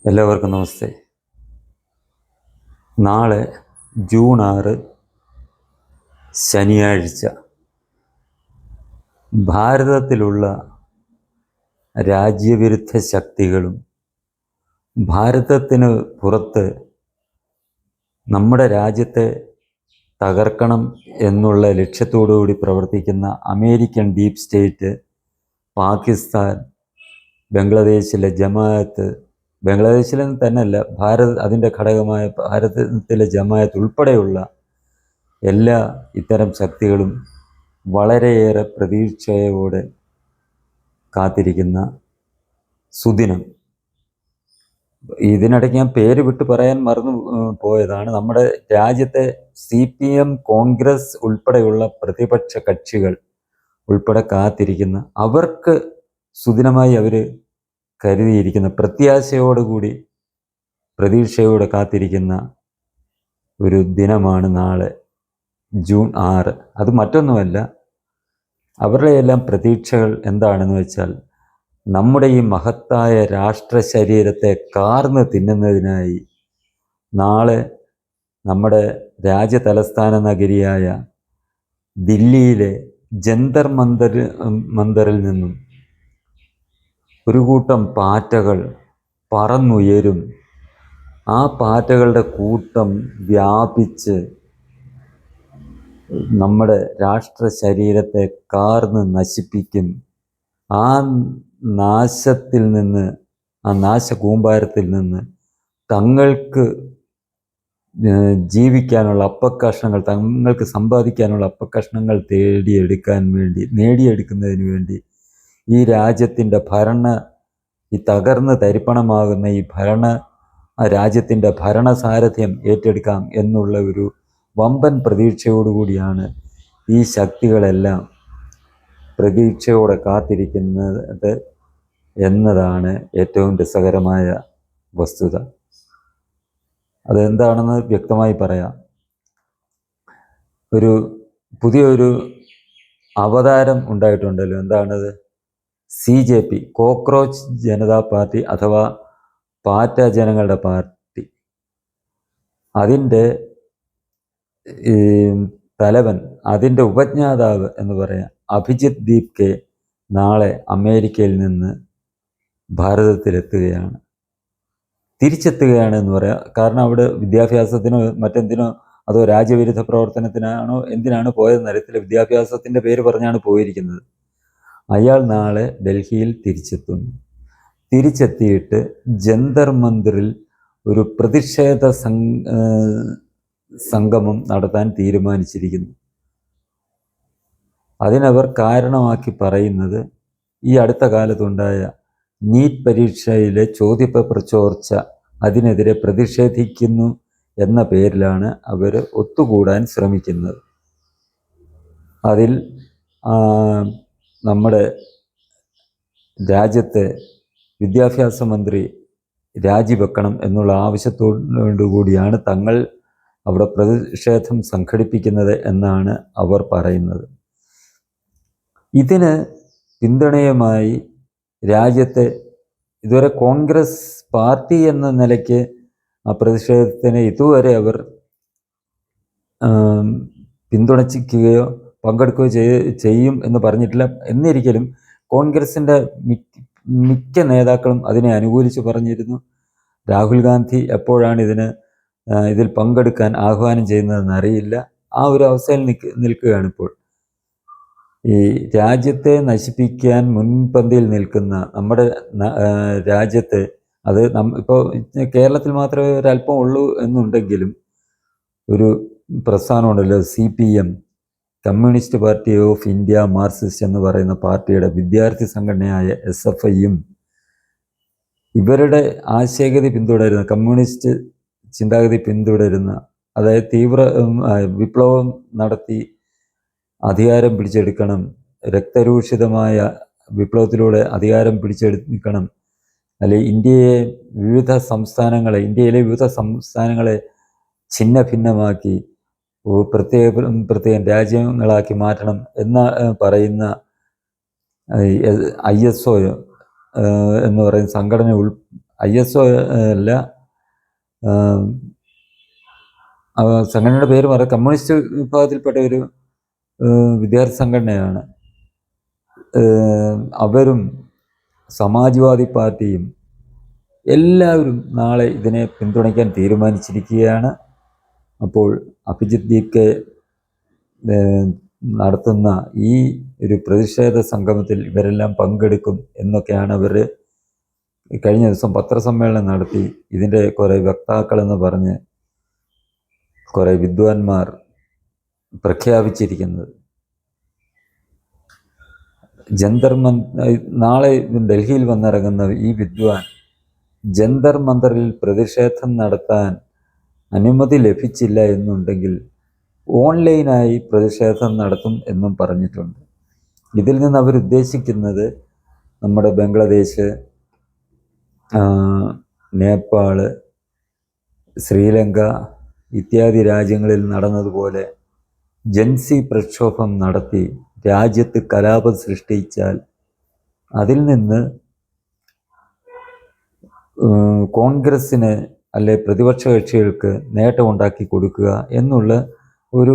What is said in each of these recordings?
എല്ലാവർക്കും നമസ്തേ. നാളെ ജൂൺ 6 ശനിയാഴ്ച ഭാരതത്തിലുള്ള രാജ്യവിരുദ്ധ ശക്തികളും ഭാരതത്തിന് പുറത്ത് നമ്മുടെ രാജ്യത്തെ തകർക്കണം എന്നുള്ള ലക്ഷ്യത്തോടുകൂടി പ്രവർത്തിക്കുന്ന അമേരിക്കൻ ഡീപ്പ് സ്റ്റേറ്റ്, പാകിസ്ഥാൻ, ബംഗ്ലാദേശിലെ ജമാഅത്ത്, ബംഗ്ലാദേശിൽ തന്നെയല്ല, അതിൻ്റെ ഘടകമായ ഭാരതത്തിലെ ജമാഅത്ത് ഉൾപ്പെടെയുള്ള എല്ലാ ഇത്തരം ശക്തികളും വളരെയേറെ പ്രതീക്ഷയോടെ കാത്തിരിക്കുന്ന സുദിനം. ഇതിനിടയ്ക്ക് ഞാൻ പേര് വിട്ട് പറയാൻ മറന്നു പോയതാണ്. നമ്മുടെ രാജ്യത്തെ CPM, കോൺഗ്രസ് ഉൾപ്പെടെയുള്ള പ്രതിപക്ഷ കക്ഷികൾ ഉൾപ്പെടെ കാത്തിരിക്കുന്ന, അവർക്ക് സുദിനമായി അവർ കരുതിയിരിക്കുന്ന, പ്രത്യാശയോടുകൂടി പ്രതീക്ഷയോടെ കാത്തിരിക്കുന്ന ഒരു ദിനമാണ് നാളെ ജൂൺ 6. അത് മറ്റൊന്നുമല്ല, അവരുടെ എല്ലാം പ്രതീക്ഷകൾ എന്താണെന്ന് വെച്ചാൽ, നമ്മുടെ ഈ മഹത്തായ രാഷ്ട്ര ശരീരത്തെ കാർന്ന് തിന്നുന്നതിനായി നാളെ നമ്മുടെ രാജ്യ തലസ്ഥാന നഗരിയായ ദില്ലിയിലെ ജന്തർ മന്ദറിൽ നിന്നും ഒരു കൂട്ടം പാറ്റകൾ പറന്നുയരും. ആ പാറ്റകളുടെ കൂട്ടം വ്യാപിച്ച് നമ്മുടെ രാഷ്ട്ര ശരീരത്തെ കാർന്ന് നശിപ്പിക്കും. ആ നാശത്തിൽ നിന്ന്, ആ നാശകൂമ്പാരത്തിൽ നിന്ന് തങ്ങൾക്ക് ജീവിക്കാനുള്ള അപ്പക്കഷ്ണങ്ങൾ, തങ്ങൾക്ക് സമ്പാദിക്കാനുള്ള അപ്പക്കഷ്ണങ്ങൾ നേടിയെടുക്കുന്നതിന് വേണ്ടി ഈ രാജ്യത്തിൻ്റെ ഈ തകർന്ന് തരിപ്പണമാകുന്ന ഈ രാജ്യത്തിൻ്റെ ഭരണസാരഥ്യം ഏറ്റെടുക്കാം എന്നുള്ള ഒരു വമ്പൻ പ്രതീക്ഷയോടുകൂടിയാണ് ഈ ശക്തികളെല്ലാം പ്രതീക്ഷയോടെ കാത്തിരിക്കുന്നത് എന്നതാണ് ഏറ്റവും രസകരമായ വസ്തുത. അതെന്താണെന്ന് വ്യക്തമായി പറയാം. പുതിയൊരു അവതാരം ഉണ്ടായിട്ടുണ്ടല്ലോ. എന്താണത്? CJP, കോക്രോച്ച് ജനതാ പാർട്ടി അഥവാ പാറ്റ ജനങ്ങളുടെ പാർട്ടി. അതിൻ്റെ തലവൻ, അതിൻ്റെ ഉപജ്ഞാതാവ് എന്ന് പറയാം, അഭിജിത്ത് ദീപ് നാളെ അമേരിക്കയിൽ നിന്ന് ഭാരതത്തിലെത്തുകയാണ്. തിരിച്ചെത്തുകയാണ് എന്ന് പറയാം. കാരണം അവിടെ വിദ്യാഭ്യാസത്തിനോ മറ്റെന്തിനോ, അതോ രാജ്യവിരുദ്ധ പ്രവർത്തനത്തിനാണോ എന്തിനാണ് പോയതെന്നറിയത്തില്ല, വിദ്യാഭ്യാസത്തിൻ്റെ പേര് പറഞ്ഞാണ് പോയിരിക്കുന്നത്. അയാൾ നാളെ ഡൽഹിയിൽ തിരിച്ചെത്തിയിട്ട് ജന്തർ മന്ദിറിൽ ഒരു പ്രതിഷേധ സംഗമം നടത്താൻ തീരുമാനിച്ചിരിക്കുന്നു. അതിനവർ കാരണമാക്കി പറയുന്നത്, ഈ അടുത്ത കാലത്തുണ്ടായ നീറ്റ് പരീക്ഷയിലെ ചോദ്യപേപ്പർ ചോർച്ച, അതിനെതിരെ പ്രതിഷേധിക്കുന്നു എന്ന പേരിലാണ് അവർ ഒത്തുകൂടാൻ ശ്രമിക്കുന്നത്. അതിൽ നമ്മുടെ രാജ്യത്തെ വിദ്യാഭ്യാസ മന്ത്രി രാജിവെക്കണം എന്നുള്ള ആവശ്യത്തോടുകൂടിയാണ് തങ്ങൾ അവിടെ പ്രതിഷേധം സംഘടിപ്പിക്കുന്നത് എന്നാണ് അവർ പറയുന്നത്. ഇതിന് പിന്തുണയുമായി രാജ്യത്തെ ഇതുവരെ കോൺഗ്രസ് പാർട്ടി എന്ന നിലയ്ക്ക് ആ പ്രതിഷേധത്തിന് ഇതുവരെ അവർ പിന്തുണയ്ക്കുകയോ പങ്കെടുക്കുകയോ ചെയ്യും എന്ന് പറഞ്ഞിട്ടില്ല. എന്നിരിക്കലും കോൺഗ്രസിൻ്റെ മിക്ക നേതാക്കളും അതിനെ അനുകൂലിച്ച് പറഞ്ഞിരുന്നു. രാഹുൽ ഗാന്ധി എപ്പോഴാണ് ഇതിൽ പങ്കെടുക്കാൻ ആഹ്വാനം ചെയ്യുന്നതെന്ന് അറിയില്ല. ആ ഒരു അവസ്ഥയിൽ നിൽക്കുകയാണിപ്പോൾ. ഈ രാജ്യത്തെ നശിപ്പിക്കാൻ മുൻപന്തിയിൽ നിൽക്കുന്ന നമ്മുടെ രാജ്യത്തെ, അത് ഇപ്പോൾ കേരളത്തിൽ മാത്രമേ ഒരല്പം ഉള്ളൂ എന്നുണ്ടെങ്കിലും, ഒരു പ്രസ്ഥാനമുണ്ടല്ലോ, CPM, communist party of India Marxist എന്ന് പറയുന്ന പാർട്ടിയുടെ വിദ്യാർത്ഥി സംഘടനയായ SFIയും ഇവരുടെ ആശയഗതി പിന്തുടരുന്ന, കമ്മ്യൂണിസ്റ്റ് ചിന്താഗതി പിന്തുടരുന്ന, അതായത് തീവ്ര വിപ്ലവം നടത്തി അധികാരം പിടിച്ചെടുക്കണം, രക്തരൂഷിതമായ വിപ്ലവത്തിലൂടെ അധികാരം പിടിച്ചെടുക്കണം, അല്ലെങ്കിൽ ഇന്ത്യയിലെ വിവിധ സംസ്ഥാനങ്ങളെ ഛിന്ന ഭിന്നമാക്കി പ്രത്യേക രാജ്യങ്ങളാക്കി മാറ്റണം എന്ന് പറയുന്ന ISO എന്ന് പറയുന്ന സംഘടന ISO അല്ല, സംഘടനയുടെ പേര് പറയാം, കമ്മ്യൂണിസ്റ്റ് വിഭാഗത്തിൽപ്പെട്ട ഒരു വിദ്യാർത്ഥി സംഘടനയാണ്. അവരും സമാജ്വാദി പാർട്ടിയും എല്ലാവരും നാളെ ഇതിനെ പിന്തുണയ്ക്കാൻ തീരുമാനിച്ചിരിക്കുകയാണ്. അപ്പോൾ അഭിജിത്ത് DK നടത്തുന്ന ഈ ഒരു പ്രതിഷേധ സംഗമത്തിൽ ഇവരെല്ലാം പങ്കെടുക്കും എന്നൊക്കെയാണ് അവർ കഴിഞ്ഞ ദിവസം പത്രസമ്മേളനം നടത്തി ഇതിൻ്റെ കുറേ വക്താക്കളെന്ന് പറഞ്ഞ് കുറേ വിദ്വാൻമാർ പ്രഖ്യാപിച്ചിരിക്കുന്നത്. നാളെ ഡൽഹിയിൽ വന്നിറങ്ങുന്ന ഈ വിദ്വാൻ ജന്തർ മന്ദറിൽ പ്രതിഷേധം നടത്താൻ അനുമതി ലഭിച്ചില്ല എന്നുണ്ടെങ്കിൽ ഓൺലൈനായി പ്രതിഷേധം നടത്തും എന്നും പറഞ്ഞിട്ടുണ്ട്. ഇതിൽ നിന്ന് അവരുദ്ദേശിക്കുന്നത് നമ്മുടെ ബംഗ്ലാദേശ്, നേപ്പാള്, ശ്രീലങ്ക ഇത്യാദി രാജ്യങ്ങളിൽ നടന്നതുപോലെ ജൻസി പ്രക്ഷോഭം നടത്തി രാജ്യത്ത് കലാപം സൃഷ്ടിച്ചാൽ അതിൽ നിന്ന് കോൺഗ്രസ്സിന് അല്ലെ പ്രതിപക്ഷ കക്ഷികൾക്ക് നേട്ടമുണ്ടാക്കി കൊടുക്കുക എന്നുള്ള ഒരു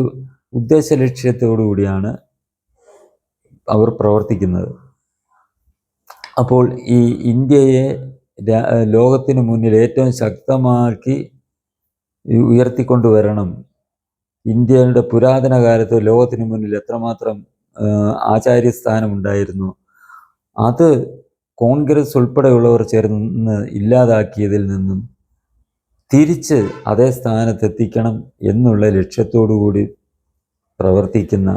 ഉദ്ദേശ ലക്ഷ്യത്തോടു കൂടിയാണ് അവർ പ്രവർത്തിക്കുന്നത്. അപ്പോൾ ഈ ഇന്ത്യയെ ലോകത്തിന് മുന്നിൽ ഏറ്റവും ശക്തമാക്കി ഉയർത്തിക്കൊണ്ടുവരണം. ഇന്ത്യയുടെ പുരാതന കാലത്ത് ലോകത്തിന് മുന്നിൽ എത്രമാത്രം ആചാര്യസ്ഥാനമുണ്ടായിരുന്നു, അത് കോൺഗ്രസ് ഉൾപ്പെടെയുള്ളവർ ചേർന്ന് ഇല്ലാതാക്കിയതിൽ നിന്നും തിരിച്ച് അതേ സ്ഥാനത്തെത്തിക്കണം എന്നുള്ള ലക്ഷ്യത്തോടു കൂടി പ്രവർത്തിക്കുന്ന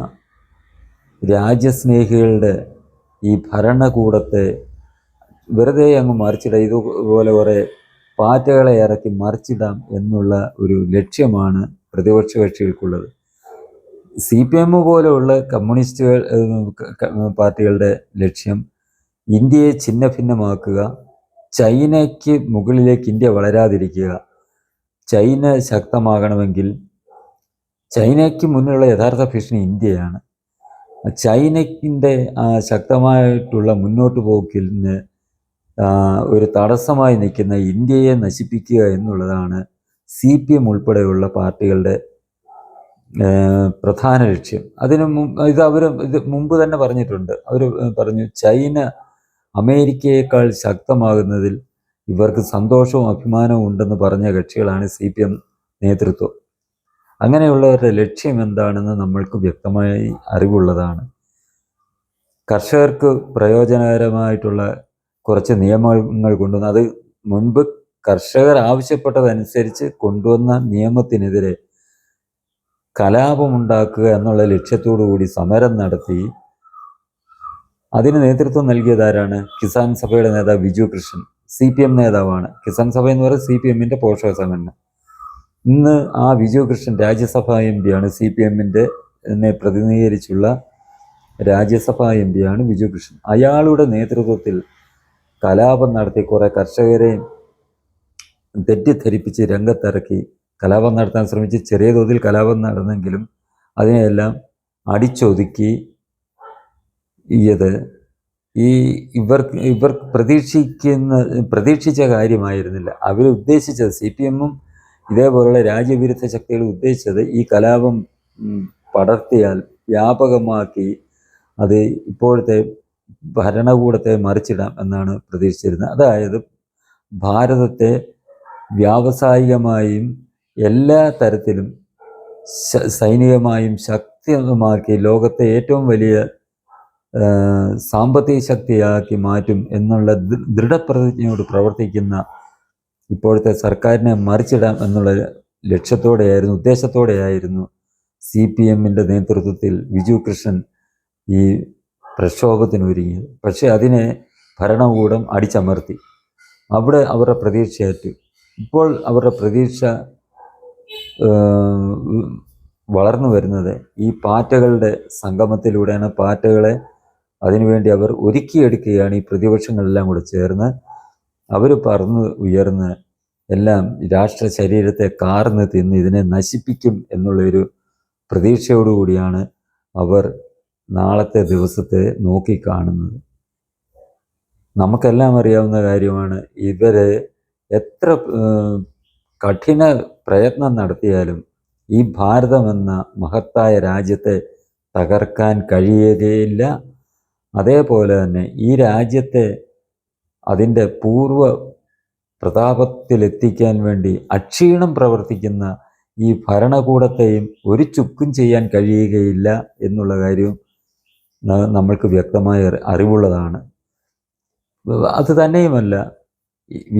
രാജ്യസ്നേഹികളുടെ ഈ ഭരണകൂടത്തെ വെറുതെ അങ്ങ് മറിച്ചിടാം, ഇതുപോലെ കുറേ പാറ്റകളെ ഇറക്കി മറിച്ചിടാം എന്നുള്ള ഒരു ലക്ഷ്യമാണ് പ്രതിപക്ഷ കക്ഷികൾക്കുള്ളത്. CPM പോലെയുള്ള കമ്മ്യൂണിസ്റ്റ് പാർട്ടികളുടെ ലക്ഷ്യം ഇന്ത്യയെ ഛിന്ന ഭിന്നമാക്കുക, ചൈനയ്ക്ക് മുകളിലേക്ക് ഇന്ത്യ വളരാതിരിക്കുക. ചൈന ശക്തമാകണമെങ്കിൽ ചൈനയ്ക്ക് മുന്നിലുള്ള യഥാർത്ഥ ഭീഷണി ഇന്ത്യയാണ്. ചൈനയ്ക്കിൻ്റെ ശക്തമായിട്ടുള്ള മുന്നോട്ട് പോക്കിന് ഒരു തടസ്സമായി നിൽക്കുന്ന ഇന്ത്യയെ നശിപ്പിക്കുക എന്നുള്ളതാണ് CPM ഉൾപ്പെടെയുള്ള പാർട്ടികളുടെ പ്രധാന ലക്ഷ്യം. ഇത് മുമ്പ് തന്നെ പറഞ്ഞിട്ടുണ്ട്. അവർ പറഞ്ഞു ചൈന അമേരിക്കയേക്കാൾ ശക്തമാകുന്നതിൽ ഇവർക്ക് സന്തോഷവും അഭിമാനവും ഉണ്ടെന്ന് പറഞ്ഞ കക്ഷികളാണ് CPM നേതൃത്വം. അങ്ങനെയുള്ളവരുടെ ലക്ഷ്യം എന്താണെന്ന് നമ്മൾക്ക് വ്യക്തമായി അറിവുള്ളതാണ്. കർഷകർക്ക് പ്രയോജനകരമായിട്ടുള്ള കുറച്ച് നിയമങ്ങൾ കൊണ്ടുവന്ന്, അത് മുൻപ് കർഷകർ ആവശ്യപ്പെട്ടതനുസരിച്ച് കൊണ്ടുവന്ന നിയമത്തിനെതിരെ കലാപമുണ്ടാക്കുക എന്നുള്ള ലക്ഷ്യത്തോടു കൂടി സമരം നടത്തി അതിന് നേതൃത്വം നൽകിയതാരാണ്? കിസാൻ സഭയുടെ നേതാവ് ബിജു കൃഷ്ണൻ, CPM നേതാവാണ്. കിസാൻ സഭ എന്ന് പറയുന്നത് CPM-ന്റെ പോഷക സംഘടന. ഇന്ന് ആ ബിജു കൃഷ്ണൻ രാജ്യസഭാ MP ആണ്. CPM-ന്റെ പ്രതിനിധീകരിച്ചുള്ള രാജ്യസഭാ MP ആണ് ബിജു കൃഷ്ണൻ. അയാളുടെ നേതൃത്വത്തിൽ കലാപം നടത്തി കുറേ കർഷകരെ തെറ്റിദ്ധരിപ്പിച്ച് രംഗത്തിറക്കി കലാപം നടത്താൻ ശ്രമിച്ച് ചെറിയ തോതിൽ കലാപം നടന്നെങ്കിലും അതിനെയെല്ലാം അടിച്ചൊതുക്കി ഇവർ പ്രതീക്ഷിച്ച കാര്യമായിരുന്നില്ല. അവരുദ്ദേശിച്ചത്, CPM-ഉം ഇതേപോലുള്ള രാജ്യവിരുദ്ധ ശക്തികൾ ഉദ്ദേശിച്ചത് ഈ കലാപം പടർത്തിയാൽ വ്യാപകമാക്കി അത് ഇപ്പോഴത്തെ ഭരണകൂടത്തെ മറിച്ചിടാം എന്നാണ് പ്രതീക്ഷിച്ചിരുന്നത്. അതായത് ഭാരതത്തെ വ്യാവസായികമായും എല്ലാ തരത്തിലും സൈനികമായും ശക്തമാക്കി ലോകത്തെ ഏറ്റവും വലിയ സാമ്പത്തിക ശക്തിയാക്കി മാറ്റും എന്നുള്ള ദൃഢപ്രതിജ്ഞയോട് പ്രവർത്തിക്കുന്ന ഇപ്പോഴത്തെ സർക്കാരിനെ മറിച്ചിടാം എന്നുള്ള ഉദ്ദേശത്തോടെയായിരുന്നു CPM-ന്റെ നേതൃത്വത്തിൽ ബിജു കൃഷ്ണൻ ഈ പ്രക്ഷോഭത്തിനൊരുങ്ങിയത്. പക്ഷേ അതിനെ ഭരണകൂടം അടിച്ചമർത്തി. അവിടെ അവരുടെ പ്രതീക്ഷയേറ്റു. ഇപ്പോൾ അവരുടെ പ്രതീക്ഷ വളർന്നു വരുന്നത് ഈ പാറ്റകളുടെ സംഗമത്തിലൂടെയാണ്. പാറ്റകളെ അതിനുവേണ്ടി അവർ ഒരുക്കിയെടുക്കുകയാണ്. ഈ പ്രതിപക്ഷങ്ങളെല്ലാം കൂടെ ചേർന്ന് അവർ പറന്ന് ഉയർന്ന് എല്ലാം രാഷ്ട്ര ശരീരത്തെ കാർന്ന് തിന്ന് ഇതിനെ നശിപ്പിക്കും എന്നുള്ളൊരു പ്രതീക്ഷയോടുകൂടിയാണ് അവർ നാളത്തെ ദിവസത്തെ നോക്കിക്കാണുന്നത്. നമുക്കെല്ലാം അറിയാവുന്ന കാര്യമാണ്, ഇവരെ എത്ര കഠിന പ്രയത്നം നടത്തിയാലും ഈ ഭാരതമെന്ന മഹത്തായ രാജ്യത്തെ തകർക്കാൻ കഴിയുകയില്ല. അതേപോലെ തന്നെ ഈ രാജ്യത്തെ അതിൻ്റെ പൂർവ്വ പ്രതാപത്തിലെത്തിക്കാൻ വേണ്ടി അക്ഷീണം പ്രവർത്തിക്കുന്ന ഈ ഭരണകൂടത്തെയും ഒരു ചുക്കും ചെയ്യാൻ കഴിയുകയില്ല എന്നുള്ള കാര്യവും നമ്മൾക്ക് വ്യക്തമായ അറിവുള്ളതാണ്. അത് തന്നെയുമല്ല,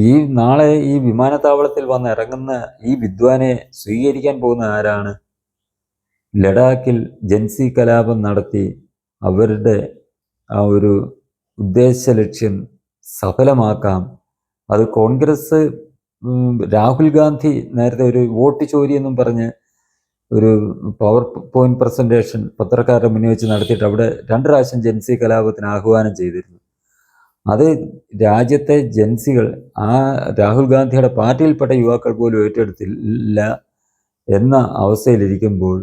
ഈ നാളെ ഈ വിമാനത്താവളത്തിൽ വന്ന് ഇറങ്ങുന്ന ഈ വിദ്വാനെ സ്വീകരിക്കാൻ പോകുന്ന ആരാണ്? ലഡാക്കിൽ ജൻസി കലാപം നടത്തി അവരുടെ ആ ഒരു ഉദ്ദേശ ലക്ഷ്യം സഫലമാക്കാം. അത് കോൺഗ്രസ്, രാഹുൽ ഗാന്ധി നേരത്തെ ഒരു വോട്ട് ചോരി എന്നും പറഞ്ഞ് ഒരു പവർ പോയിന്റ് പ്രസൻറ്റേഷൻ പത്രക്കാരുടെ മുന്നിൽ വെച്ച് നടത്തിയിട്ട് അവിടെ 2 പ്രാവശ്യം ജൻസി കലാപത്തിന് ആഹ്വാനം ചെയ്തിരുന്നു. അത് രാജ്യത്തെ ജൻസികൾ, ആ രാഹുൽ ഗാന്ധിയുടെ പാർട്ടിയിൽപ്പെട്ട യുവാക്കൾ പോലും ഏറ്റെടുത്തില്ല എന്ന അവസ്ഥയിലിരിക്കുമ്പോൾ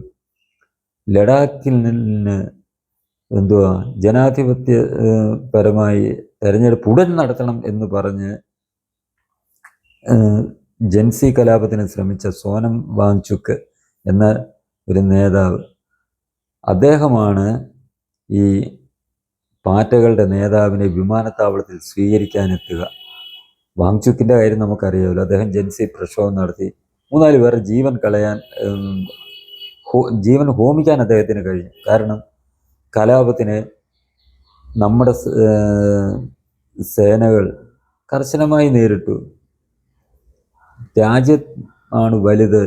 ലഡാക്കിൽ നിന്ന് ജനാധിപത്യപരമായി തെരഞ്ഞെടുപ്പ് ഉടൻ നടത്തണം എന്ന് പറഞ്ഞ് ജൻസി കലാപത്തിന് ശ്രമിച്ച സോനം വാങ്ചുക്ക് എന്ന ഒരു നേതാവ്, അദ്ദേഹമാണ് ഈ പാറ്റകളുടെ നേതാവിനെ വിമാനത്താവളത്തിൽ സ്വീകരിക്കാനെത്തുക. വാങ്ചുക്കിൻ്റെ കാര്യം നമുക്കറിയാമല്ലോ. അദ്ദേഹം ജൻസി പ്രക്ഷോഭം നടത്തി 3-4 പേരെ ജീവൻ ഹോമിക്കാൻ അദ്ദേഹത്തിന് കഴിഞ്ഞു. കാരണം കലാപത്തിന് നമ്മുടെ സേനകൾ കർശനമായി നേരിട്ടു. രാജ്യം ആണ് വലുത്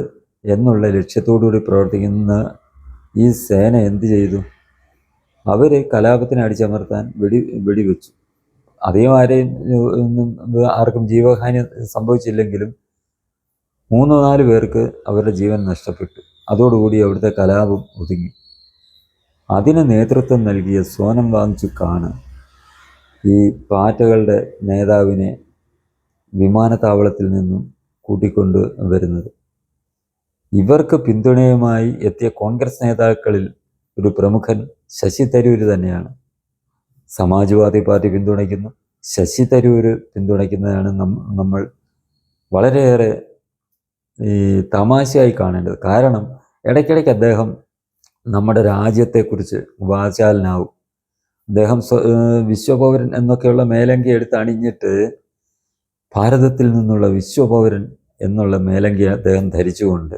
എന്നുള്ള ലക്ഷ്യത്തോടുകൂടി പ്രവർത്തിക്കുന്ന ഈ സേന എന്ത് ചെയ്തു? അവർ കലാപത്തിനെ അടിച്ചമർത്താൻ വെടിവെച്ചു. അധികം ആർക്കും ജീവഹാനി സംഭവിച്ചില്ലെങ്കിലും 3-4 പേർക്ക് അവരുടെ ജീവൻ നഷ്ടപ്പെട്ടു. അതോടുകൂടി അവിടുത്തെ കലാപം ഒതുങ്ങി. അതിന് നേതൃത്വം നൽകിയ സോനം വാങ്ചുക്കാണ് ഈ പാറ്റകളുടെ നേതാവിനെ വിമാനത്താവളത്തിൽ നിന്നും കൂട്ടിക്കൊണ്ട് വരുന്നത്. ഇവർക്ക് പിന്തുണയുമായി എത്തിയ കോൺഗ്രസ് നേതാക്കളിൽ ഒരു പ്രമുഖൻ ശശി തരൂർ തന്നെയാണ്. സമാജ്വാദി പാർട്ടി പിന്തുണയ്ക്കുന്നു, ശശി തരൂർ പിന്തുണയ്ക്കുന്നതാണ് നമ്മൾ വളരെയേറെ തമാശയായി കാണേണ്ടത്. കാരണം ഇടയ്ക്കിടയ്ക്ക് അദ്ദേഹം നമ്മുടെ രാജ്യത്തെക്കുറിച്ച് വാചാലനാവും. അദ്ദേഹം വിശ്വപൗരൻ എന്നൊക്കെയുള്ള മേലങ്കി എടുത്ത് അണിഞ്ഞിട്ട് ഭാരതത്തിൽ നിന്നുള്ള വിശ്വപൗരൻ എന്നുള്ള മേലങ്കി അദ്ദേഹം ധരിച്ചുകൊണ്ട്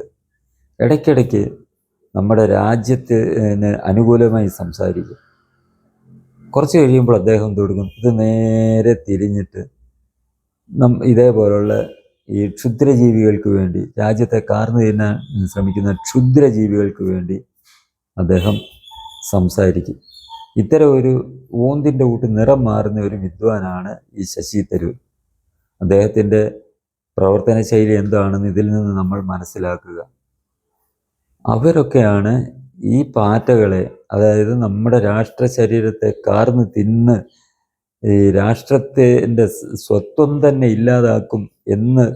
ഇടയ്ക്കിടയ്ക്ക് നമ്മുടെ രാജ്യത്തിന് അനുകൂലമായി സംസാരിക്കും. കുറച്ച് കഴിയുമ്പോൾ അദ്ദേഹം തുടങ്ങും ഇത് നേരെ തിരിഞ്ഞിട്ട് ഇതേപോലുള്ള ഈ ക്ഷുദ്രജീവികൾക്ക് വേണ്ടി, രാജ്യത്തെ കാർന്നു തിന്നാൻ ശ്രമിക്കുന്ന ക്ഷുദ്രജീവികൾക്ക് വേണ്ടി അദ്ദേഹം സംസാരിക്കും. ഇത്തരം ഒരു ഊന്തിൻ്റെ കൂട്ട് നിറം മാറുന്ന ഒരു വിദ്വാനാണ് ഈ ശശി തരൂർ. അദ്ദേഹത്തിൻ്റെ പ്രവർത്തന ശൈലി എന്താണെന്ന് ഇതിൽ നിന്ന് നമ്മൾ മനസ്സിലാക്കുക. അവരൊക്കെയാണ് ഈ പാറ്റകളെ, അതായത് നമ്മുടെ രാഷ്ട്ര ശരീരത്തെ കാർന്ന് തിന്ന് ഈ രാഷ്ട്രത്തിൻ്റെ സ്വത്വം തന്നെ ഇല്ലാതാക്കും എന്ന്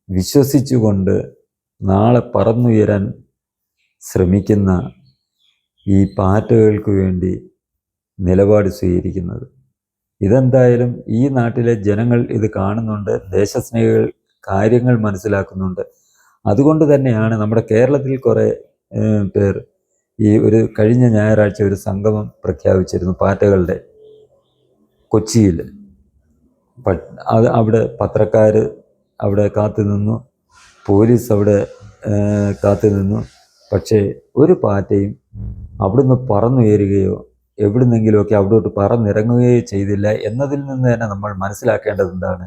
വിശ്വസിച്ചുകൊണ്ട് നാളെ പറന്നുയരാൻ ശ്രമിക്കുന്ന ഈ പാറ്റകൾക്ക് വേണ്ടി നിലപാട് സ്വീകരിക്കുന്നത്. ഇതെന്തായാലും ഈ നാട്ടിലെ ജനങ്ങൾ ഇത് കാണുന്നുണ്ട്, ദേശസ്നേഹികൾ കാര്യങ്ങൾ മനസ്സിലാക്കുന്നുണ്ട്. അതുകൊണ്ട് തന്നെയാണ് നമ്മുടെ കേരളത്തിൽ കുറേ പേർ ഈ ഒരു കഴിഞ്ഞ ഞായറാഴ്ച ഒരു സംഗമം പ്രഖ്യാപിച്ചിരുന്നു പാറ്റകളുടെ കൊച്ചിയിൽ. അവിടെ പത്രക്കാർ അവിടെ കാത്തു നിന്നു, പോലീസ് അവിടെ കാത്തു നിന്നു. പക്ഷേ ഒരു പാറ്റയും അവിടുന്ന് പറന്നുയരുകയോ എവിടുന്നെങ്കിലുമൊക്കെ അവിടോട്ട് പറന്നിറങ്ങുകയോ ചെയ്തില്ല. എന്നതിൽ നിന്ന് തന്നെ നമ്മൾ മനസ്സിലാക്കേണ്ടത് എന്താണ്?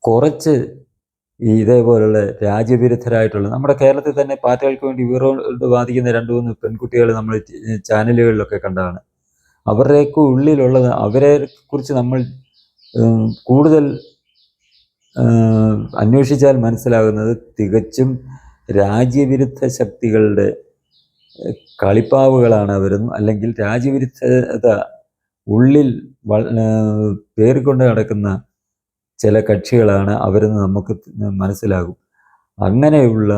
കുറച്ച് ഇതേപോലുള്ള രാജ്യവിരുദ്ധരായിട്ടുള്ള, നമ്മുടെ കേരളത്തിൽ തന്നെ പാറ്റകൾക്ക് വേണ്ടി ഇവരോട് വാദിക്കുന്ന 2-3 പെൺകുട്ടികൾ നമ്മൾ ചാനലുകളിലൊക്കെ കണ്ടതാണ്. അവരുടെയൊക്കെ ഉള്ളിലുള്ളത്, അവരെ കുറിച്ച് നമ്മൾ കൂടുതൽ അന്വേഷിച്ചാൽ മനസ്സിലാകുന്നത് തികച്ചും രാജ്യവിരുദ്ധ ശക്തികളുടെ കളിപ്പാവുകളാണ് അവരെന്നും, അല്ലെങ്കിൽ രാജ്യവിരുദ്ധത ഉള്ളിൽ പേറിക്കൊണ്ട് നടക്കുന്ന ചില കക്ഷികളാണ് അവരെന്ന് നമുക്ക് മനസ്സിലാകും. അങ്ങനെയുള്ള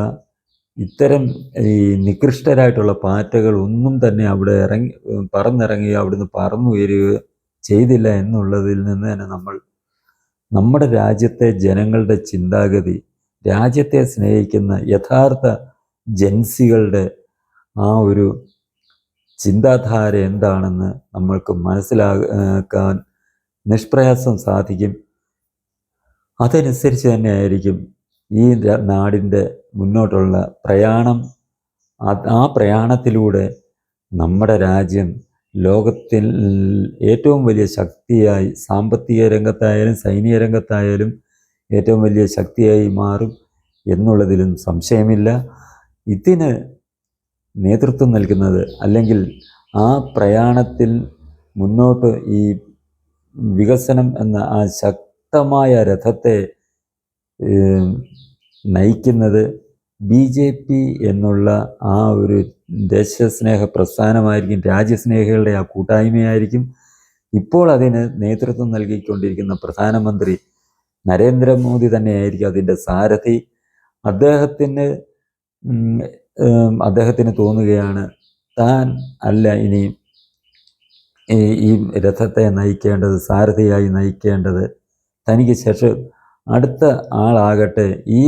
ഇത്തരം ഈ നികൃഷ്ടരായിട്ടുള്ള പാറ്റകൾ ഒന്നും തന്നെ അവിടെ പറന്നിറങ്ങുകയോ അവിടുന്ന് പറന്നുയരുകയോ ചെയ്തില്ല എന്നുള്ളതിൽ നിന്ന് തന്നെ നമ്മൾ നമ്മുടെ രാജ്യത്തെ ജനങ്ങളുടെ ചിന്താഗതി, രാജ്യത്തെ സ്നേഹിക്കുന്ന യഥാർത്ഥ ജൻസികളുടെ ആ ഒരു ചിന്താധാര എന്താണെന്ന് നമ്മൾക്ക് മനസ്സിലാക്കാൻ നിഷ്പ്രയാസം സാധിക്കും. അതനുസരിച്ച് തന്നെയായിരിക്കും ഈ നാടിൻ്റെ മുന്നോട്ടുള്ള പ്രയാണം. ആ പ്രയാണത്തിലൂടെ നമ്മുടെ രാജ്യം ലോകത്തിൽ ഏറ്റവും വലിയ ശക്തിയായി, സാമ്പത്തിക രംഗത്തായാലും സൈനിക രംഗത്തായാലും ഏറ്റവും വലിയ ശക്തിയായി മാറും എന്നുള്ളതിലും സംശയമില്ല. ഇതിന് നേതൃത്വം നൽകുന്നത്, അല്ലെങ്കിൽ ആ പ്രയാണത്തിൽ മുന്നോട്ട് ഈ വികസനം എന്ന ആ ശക്തമായ രഥത്തെ നയിക്കുന്നത് BJP എന്നുള്ള ആ ഒരു ദേശസ്നേഹ പ്രസ്ഥാനമായിരിക്കും, രാജ്യസ്നേഹികളുടെ ആ കൂട്ടായ്മയായിരിക്കും. ഇപ്പോൾ അതിന് നേതൃത്വം നൽകിക്കൊണ്ടിരിക്കുന്ന പ്രധാനമന്ത്രി നരേന്ദ്രമോദി തന്നെയായിരിക്കും അതിൻ്റെ സാരഥി. അദ്ദേഹത്തിന് തോന്നുകയാണ് താൻ അല്ല ഇനി ഈ രഥത്തെ നയിക്കേണ്ടത്, സാരഥിയായി നയിക്കേണ്ടത്, തനിക്ക് ശേഷം അടുത്ത ആളാകട്ടെ ഈ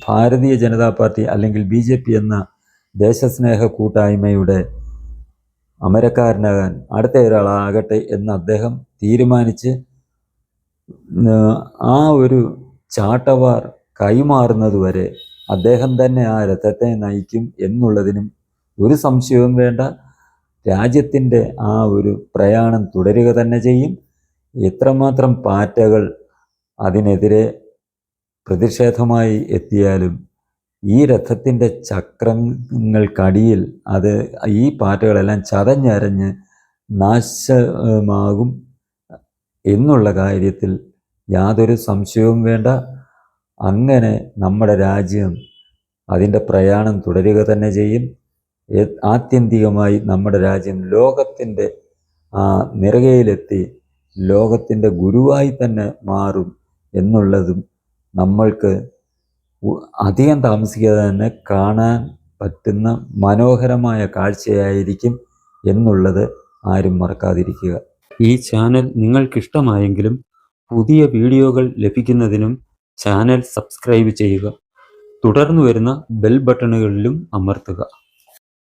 ഭാരതീയ ജനതാ പാർട്ടി അല്ലെങ്കിൽ BJP എന്ന ദേശസ്നേഹ കൂട്ടായ്മയുടെ അമരക്കാരനാകാൻ അടുത്ത ഒരാളാകട്ടെ എന്ന് അദ്ദേഹം തീരുമാനിച്ച് ആ ഒരു ചാട്ടവാർ കൈമാറുന്നതുവരെ അദ്ദേഹം തന്നെ ആ രഥത്തെ നയിക്കും എന്നുള്ളതിനും ഒരു സംശയവും വേണ്ട. രാജ്യത്തിൻ്റെ ആ ഒരു പ്രയാണം തുടരുക തന്നെ ചെയ്യും. എത്രമാത്രം പാറ്റകൾ അതിനെതിരെ പ്രതിഷേധമായി എത്തിയാലും ഈ രഥത്തിൻ്റെ ചക്രങ്ങൾക്കടിയിൽ ഈ പാറ്റകളെല്ലാം ചതഞ്ഞരഞ്ഞ് നാശമാകും എന്നുള്ള കാര്യത്തിൽ യാതൊരു സംശയവും വേണ്ട. അങ്ങനെ നമ്മുടെ രാജ്യം അതിൻ്റെ പ്രയാണം തുടരുക തന്നെ ചെയ്യും. ആത്യന്തികമായി നമ്മുടെ രാജ്യം ലോകത്തിൻ്റെ നെറുകയിലെത്തി ലോകത്തിൻ്റെ ഗുരുവായി തന്നെ മാറും എന്നുള്ളതും നമ്മൾക്ക് അധികം താമസിക്കാതെ തന്നെ കാണാൻ പറ്റുന്ന മനോഹരമായ കാഴ്ചയായിരിക്കും എന്നുള്ളത് ആരും മറക്കാതിരിക്കുക. ഈ ചാനൽ നിങ്ങൾക്കിഷ്ടമായെങ്കിലും പുതിയ വീഡിയോകൾ ലഭിക്കുന്നതിനും ചാനൽ സബ്സ്ക്രൈബ് ചെയ്യുക. തുടർന്നു വരുന്ന ബെൽ ബട്ടണുകളിലും അമർത്തുക.